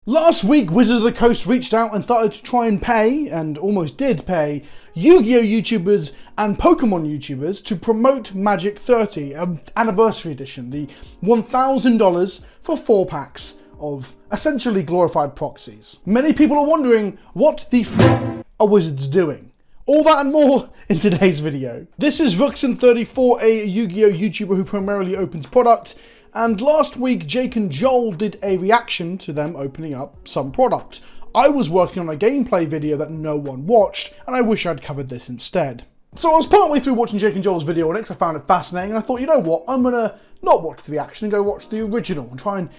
Last week, Wizards of the Coast reached out and started to try and pay, and almost did pay, Yu-Gi-Oh YouTubers and Pokemon YouTubers to promote Magic 30, Anniversary Edition, the $1,000 for 4 packs of essentially glorified proxies. Many people are wondering, what the f*** are Wizards doing? All that and more in today's video. This is Ruxin34, a Yu-Gi-Oh YouTuber who primarily opens product, and last week Jake and Joel did a reaction to them opening up some product. I was working on a gameplay video that no one watched, and I wish I'd covered this instead. So I was partway through watching Jake and Joel's video on it because I found it fascinating, and I thought, you know what, I'm gonna not watch the reaction and go watch the original and try and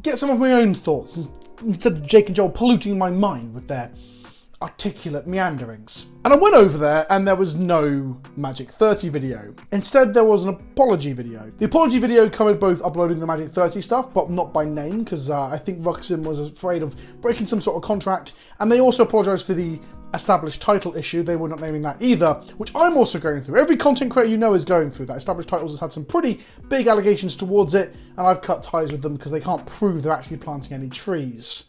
get some of my own thoughts instead of Jake and Joel polluting my mind with their articulate meanderings. And I went over there and there was no Magic 30 video. Instead, there was an apology video. The apology video covered both uploading the Magic 30 stuff, but not by name, because I think Ruxin was afraid of breaking some sort of contract, and they also apologised for the established title issue. They were not naming that either, which I'm also going through. Every content creator you know is going through that. Established Titles has had some pretty big allegations towards it, and I've cut ties with them because they can't prove they're actually planting any trees.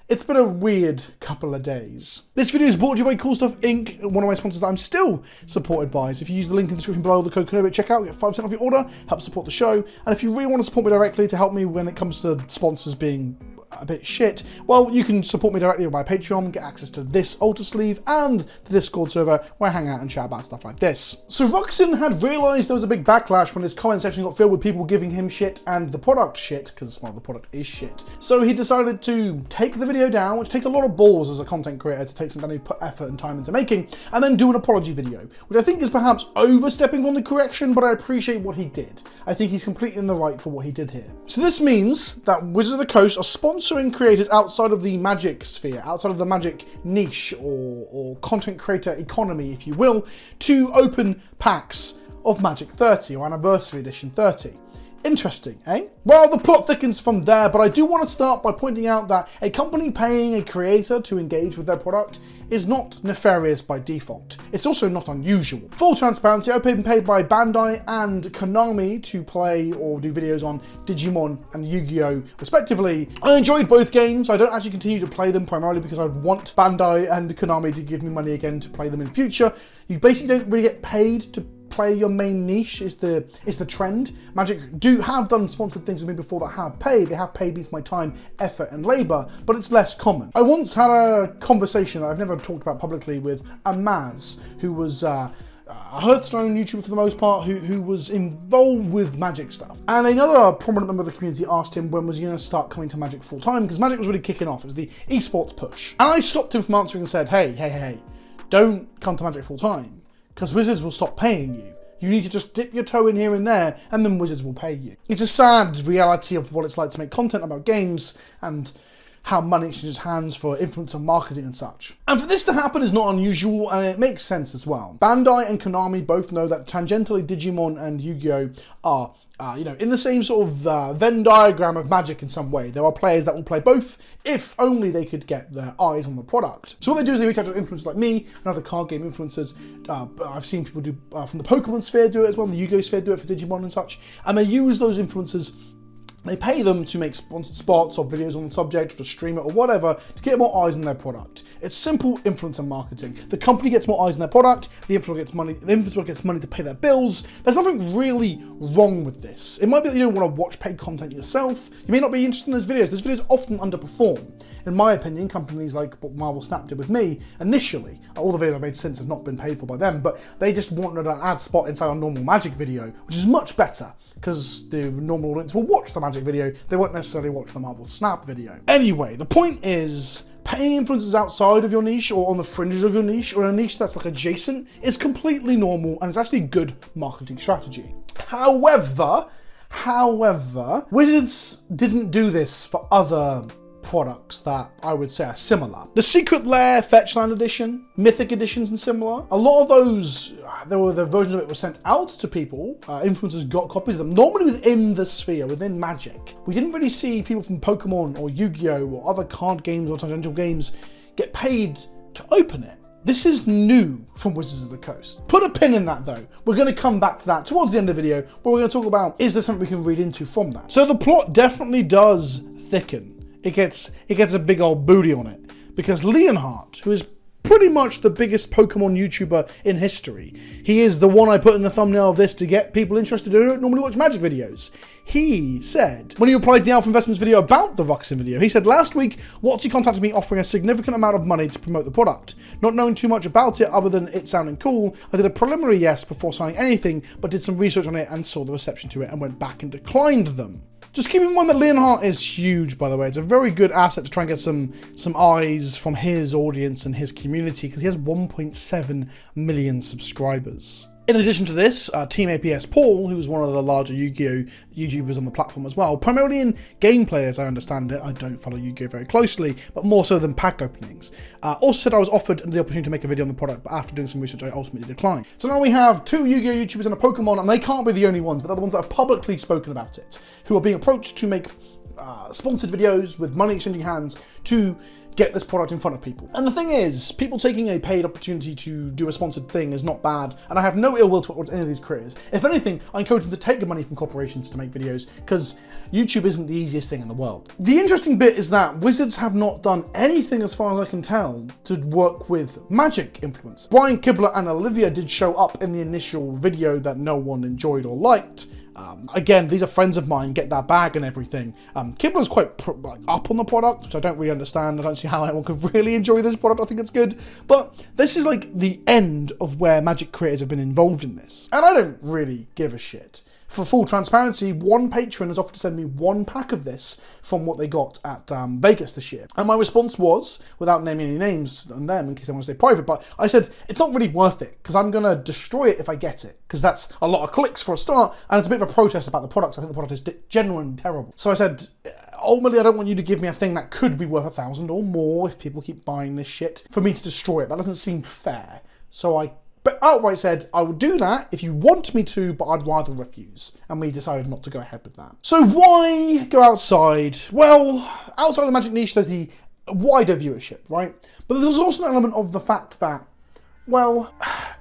It's been a weird couple of days. This video is brought to you by Cool Stuff Inc., one of my sponsors that I'm still supported by. So if you use the link in the description below, the code KENOBI at checkout, get 5% off your order, help support the show. And if you really want to support me directly to help me when it comes to sponsors being a bit shit, well, you can support me directly by Patreon, get access to this Altar Sleeve and the Discord server where I hang out and chat about stuff like this. So Ruxin had realised there was a big backlash when his comment section got filled with people giving him shit and the product shit, because, well, the product is shit. So he decided to take the video down, which takes a lot of balls as a content creator to take some kind of put effort and time into making, and then do an apology video, which I think is perhaps overstepping on the correction, but I appreciate what he did. I think he's completely in the right for what he did here. So this means that Wizards of the Coast are sponsoring creators outside of the Magic sphere, outside of the Magic niche or content creator economy, if you will, to open packs of Magic 30 or Anniversary Edition 30. Interesting, eh? Well, the plot thickens from there, but I do want to start by pointing out that a company paying a creator to engage with their product is not nefarious by default. It's also not unusual. Full transparency, I've been paid by Bandai and Konami to play or do videos on Digimon and Yu-Gi-Oh! Respectively. I enjoyed both games. I don't actually continue to play them primarily because I want Bandai and Konami to give me money again to play them in future. You basically don't really get paid to play your main niche is the trend. Magic have done sponsored things with me before that have paid. They have paid me for my time, effort and labour, but it's less common. I once had a conversation that I've never talked about publicly with Amaz, who was a Hearthstone YouTuber for the most part, who was involved with Magic stuff. And another prominent member of the community asked him when was he going to start coming to Magic full time, because Magic was really kicking off. It was the esports push. And I stopped him from answering and said, hey, don't come to Magic full time, because Wizards will stop paying you. You need to just dip your toe in here and there, and then Wizards will pay you. It's a sad reality of what it's like to make content about games and how money exchanges hands for influencer marketing and such. And for this to happen is not unusual, and it makes sense as well. Bandai and Konami both know that tangentially Digimon and Yu-Gi-Oh are in the same sort of Venn diagram of Magic in some way. There are players that will play both if only they could get their eyes on the product. So what they do is they reach out to influencers like me and other card game influencers. I've seen people do from the Pokemon sphere do it as well, the Yu-Gi-Oh sphere do it for Digimon and such. And they use those influencers. They pay them to make sponsored spots or videos on the subject or to stream it or whatever to get more eyes on their product. It's simple influencer marketing. The company gets more eyes on their product, the influencer gets money to pay their bills. There's nothing really wrong with this. It might be that you don't want to watch paid content yourself. You may not be interested in those videos. Those videos often underperform. In my opinion, companies like what Marvel Snap did with me, initially, all the videos I've made since have not been paid for by them, but they just wanted an ad spot inside a normal Magic video, which is much better, because the normal audience will watch the Magic video, they won't necessarily watch the Marvel Snap video. Anyway, the point is, paying influencers outside of your niche or on the fringes of your niche or in a niche that's like adjacent is completely normal, and it's actually good marketing strategy. However, Wizards didn't do this for other products that I would say are similar. The Secret Lair, Fetchland Edition, Mythic Editions and similar, a lot of those, the versions of it were sent out to people, influencers got copies of them, normally within the sphere, within Magic. We didn't really see people from Pokemon or Yu-Gi-Oh or other card games or tangential games get paid to open it. This is new from Wizards of the Coast. Put a pin in that though. We're going to come back to that towards the end of the video, where we're going to talk about, is there something we can read into from that? So the plot definitely does thicken. it gets a big old booty on it. Because Leonhardt, who is pretty much the biggest Pokemon YouTuber in history, he is the one I put in the thumbnail of this to get people interested who don't normally watch Magic videos. He said, when he replied to the Alpha Investments video about the Ruxin video, he said, last week, WotC contacted me offering a significant amount of money to promote the product. Not knowing too much about it other than it sounding cool, I did a preliminary yes before signing anything, but did some research on it and saw the reception to it and went back and declined them. Just keep in mind that Leonhardt is huge, by the way. It's a very good asset to try and get some eyes from his audience and his community, because he has 1.7 million subscribers. In addition to this, Team APS Paul, who is one of the larger Yu-Gi-Oh! YouTubers on the platform as well, primarily in gameplay as I understand it. I don't follow Yu-Gi-Oh! Very closely, but more so than pack openings. Also said I was offered the opportunity to make a video on the product, but after doing some research I ultimately declined. So now we have 2 Yu-Gi-Oh! YouTubers and a Pokemon, and they can't be the only ones, but they're the ones that have publicly spoken about it, who are being approached to make sponsored videos with money exchanging hands to get this product in front of people. And the thing is, people taking a paid opportunity to do a sponsored thing is not bad, and I have no ill will towards any of these creators. If anything, I encourage them to take the money from corporations to make videos, because YouTube isn't the easiest thing in the world. The interesting bit is that Wizards have not done anything, as far as I can tell, to work with Magic influence. Brian Kibler and Olivia did show up in the initial video that no one enjoyed or liked. Again, these are friends of mine, get that bag and everything. Kibler's quite up on the product, which I don't really understand. I don't see how anyone could really enjoy this product. I think it's good. But this is like the end of where Magic creators have been involved in this. And I don't really give a shit. For full transparency, one patron has offered to send me 1 pack of this from what they got at Vegas this year. And my response was, without naming any names on them in case I want to stay private, but I said, it's not really worth it, because I'm going to destroy it if I get it, because that's a lot of clicks for a start, and it's a bit of a protest about the product. I think the product is genuinely terrible. So I said, ultimately, I don't want you to give me a thing that could be worth 1,000 or more if people keep buying this shit for me to destroy it. That doesn't seem fair. So I outright said, I would do that if you want me to, but I'd rather refuse. And we decided not to go ahead with that. So why go outside? Well, outside of the Magic niche, there's the wider viewership, right? But there's also an element of the fact that, well,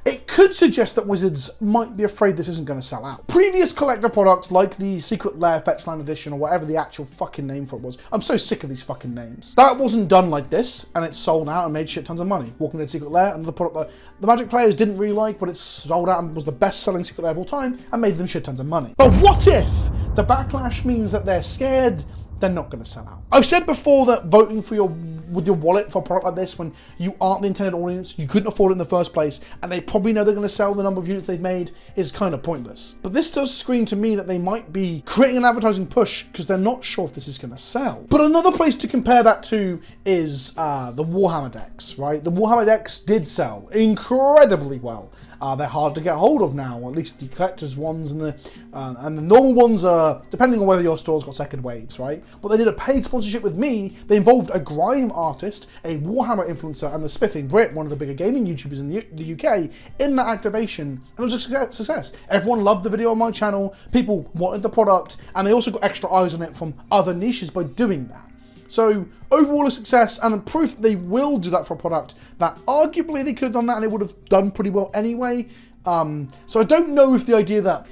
it could suggest that Wizards might be afraid this isn't going to sell out. Previous collector products like the Secret Lair Fetchline Edition or whatever the actual fucking name for it was. I'm so sick of these fucking names. That wasn't done like this, and it sold out and made shit tons of money. Walking Dead Secret Lair, another product that the Magic players didn't really like, but it sold out and was the best selling Secret Lair of all time and made them shit tons of money. But what if the backlash means that they're scared they're not going to sell out? I've said before that voting for with your wallet for a product like this when you aren't the intended audience, you couldn't afford it in the first place, and they probably know they're going to sell the number of units they've made, is kind of pointless. But this does scream to me that they might be creating an advertising push because they're not sure if this is going to sell. But another place to compare that to is the Warhammer decks, right? The Warhammer decks did sell incredibly well. They're hard to get hold of now, at least the collector's ones and the normal ones are, depending on whether your store's got second waves, right? But they did a paid sponsorship with me. They involved a grime artist, a Warhammer influencer, and the Spiffing Brit, one of the bigger gaming YouTubers in the UK, in that activation. And it was a success. Everyone loved the video on my channel, people wanted the product, and they also got extra eyes on it from other niches by doing that. So overall a success and a proof that they will do that for a product that arguably they could have done that and it would have done pretty well anyway. So I don't know if the idea that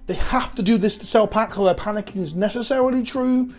they have to do this to sell packs or they're panicking is necessarily true,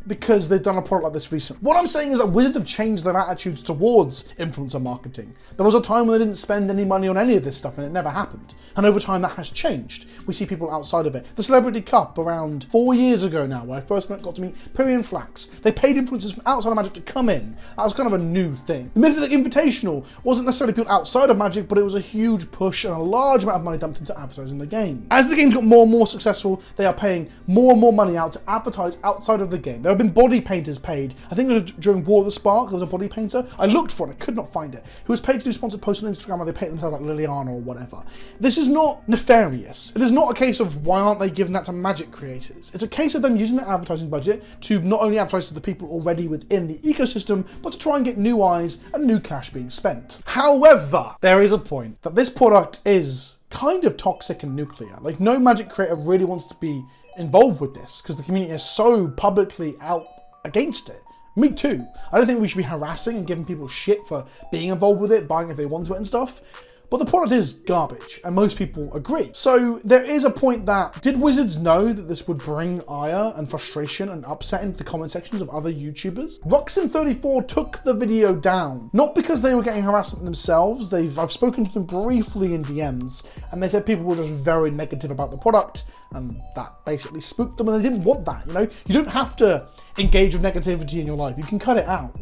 because they've done a product like this recently. What I'm saying is that Wizards have changed their attitudes towards influencer marketing. There was a time when they didn't spend any money on any of this stuff and it never happened. And over time that has changed. We see people outside of it. The Celebrity Cup around 4 years ago now, where I first got to meet Pyrian Flax. They paid influencers from outside of Magic to come in. That was kind of a new thing. The Mythic Invitational wasn't necessarily people outside of Magic, but it was a huge push and a large amount of money dumped into advertising the game. As the game's got more and more successful, they are paying more and more money out to advertise outside of the game. There have been body painters paid. I think it was during War of the Spark, there was a body painter. I looked for it, I could not find it. Who was paid to do sponsored posts on Instagram where they paint themselves like Liliana or whatever. This is not nefarious. It is not a case of why aren't they giving that to Magic creators. It's a case of them using their advertising budget to not only advertise to the people already within the ecosystem, but to try and get new eyes and new cash being spent. However, there is a point that this product is kind of toxic and nuclear. Like, no Magic creator really wants to be involved with this because the community is so publicly out against it. Me too. I don't think we should be harassing and giving people shit for being involved with it, buying if they want to it and stuff. but the product is garbage, and most people agree. So there is a point that, did Wizards know that this would bring ire and frustration and upset into the comment sections of other YouTubers? Ruxin34 took the video down, not because they were getting harassment themselves. I've spoken to them briefly in DMs, and they said people were just very negative about the product, and that basically spooked them, and they didn't want that, you know? You don't have to engage with negativity in your life. You can cut it out.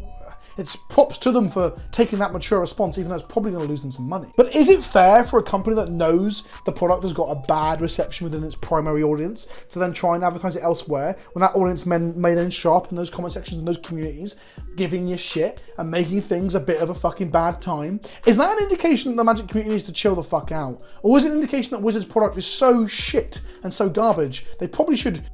It's props to them for taking that mature response, even though it's probably going to lose them some money. But is it fair for a company that knows the product has got a bad reception within its primary audience to then try and advertise it elsewhere, when that audience may then show up in those comment sections and those communities, giving you shit and making things a bit of a fucking bad time? Is that an indication that the Magic community needs to chill the fuck out? Or is it an indication that Wizards' product is so shit and so garbage, they probably should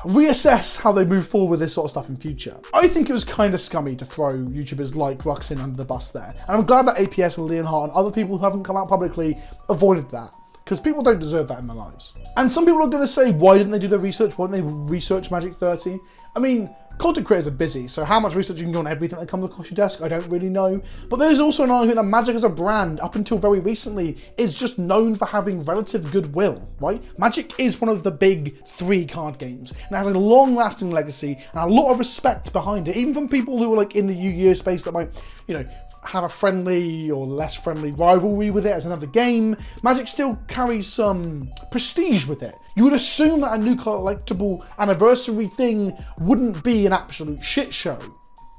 reassess how they move forward with this sort of stuff in future? I think it was kind of scummy to throw YouTubers like Ruxin under the bus there. And I'm glad that APS and Leonhardt and other people who haven't come out publicly avoided that, because people don't deserve that in their lives. And some people are going to say, why didn't they do their research? Why didn't they research Magic 30? I mean, content creators are busy, so how much research you can do on everything that comes across your desk, I don't really know. But there's also an argument that Magic as a brand, up until very recently, is just known for having relative goodwill, right? Magic is one of the big 3 card games, and it has a long-lasting legacy and a lot of respect behind it, even from people who are like in the Yu-Gi-Oh space that might, you know, have a friendly or less friendly rivalry with it as another game. Magic still carries some prestige with it. You would assume that a new collectible anniversary thing wouldn't be an absolute shit show,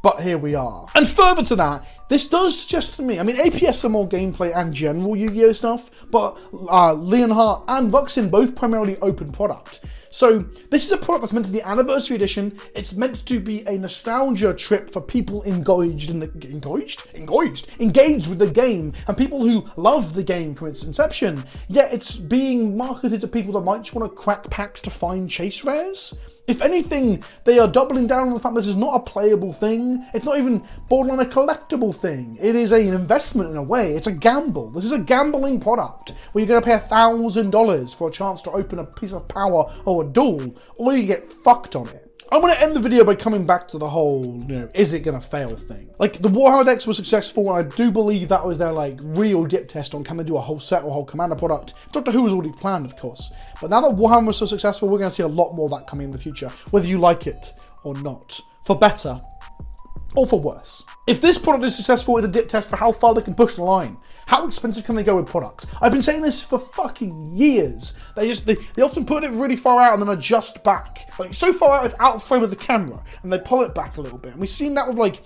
but here we are. And further to that, this does suggest to me, I mean, APS are more gameplay and general Yu-Gi-Oh stuff, but Leonhardt and Ruxin both primarily open product. So this is a product that's meant to be the anniversary edition. It's meant to be a nostalgia trip for people engaged with the game, and people who love the game from its inception. Yet it's being marketed to people that might just want to crack packs to find chase rares. If anything, they are doubling down on the fact that this is not a playable thing. It's not even borderline a collectible thing. It is an investment in a way. It's a gamble. This is a gambling product where you're going to pay $1,000 for a chance to open a piece of power or a duel, or you get fucked on it. I want to end the video by coming back to the whole, you know, is it going to fail thing. Like, the Warhammer decks were successful, and I do believe that was their, like, real dip test on can they do a whole set or a whole Commander product. Doctor Who was already planned, of course. But now that Warhammer was so successful, we're going to see a lot more of that coming in the future, whether you like it or not. For better or for worse. If this product is successful, it's a dip test for how far they can push the line. How expensive can they go with products? I've been saying this for fucking years. They often put it really far out and then adjust back. Like, so far out, it's out of frame of the camera, and they pull it back a little bit. And we've seen that with, like,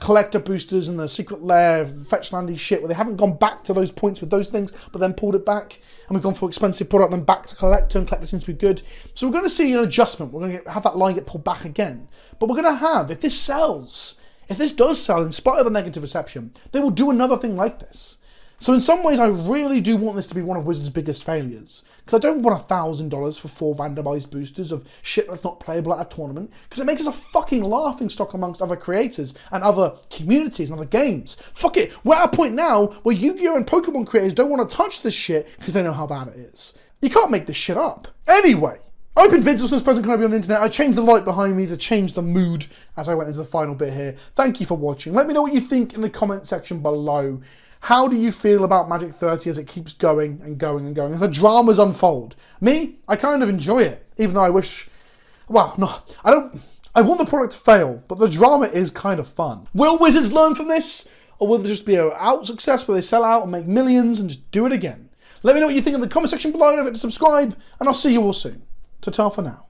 collector boosters and the secret lair, fetch landy shit, where they haven't gone back to those points with those things, but then pulled it back, and we've gone for expensive product, then back to collector, and collector seems to be good. So we're going to see an adjustment. We're going to have that line get pulled back again. But we're going to have, if this sells, if this does sell, in spite of the negative reception, they will do another thing like this. So in some ways, I really do want this to be one of Wizards' biggest failures. Because I don't want $1,000 for 4 randomized boosters of shit that's not playable at a tournament. Because it makes us a fucking laughingstock amongst other creators and other communities and other games. Fuck it. We're at a point now where Yu-Gi-Oh! And Pokemon creators don't want to touch this shit because they know how bad it is. You can't make this shit up. Anyway. I've been Vince, this PleasantKenobi on the internet. I changed the light behind me to change the mood as I went into the final bit here. Thank you for watching. Let me know what you think in the comment section below. How do you feel about Magic 30 as it keeps going and going and going, as the dramas unfold? Me, I kind of enjoy it, even though I wish, well, no, I want the product to fail, but the drama is kind of fun. Will Wizards learn from this? Or will there just be an out success where they sell out and make millions and just do it again? Let me know what you think in the comment section below, don't forget to subscribe, and I'll see you all soon. Ta-ta for now.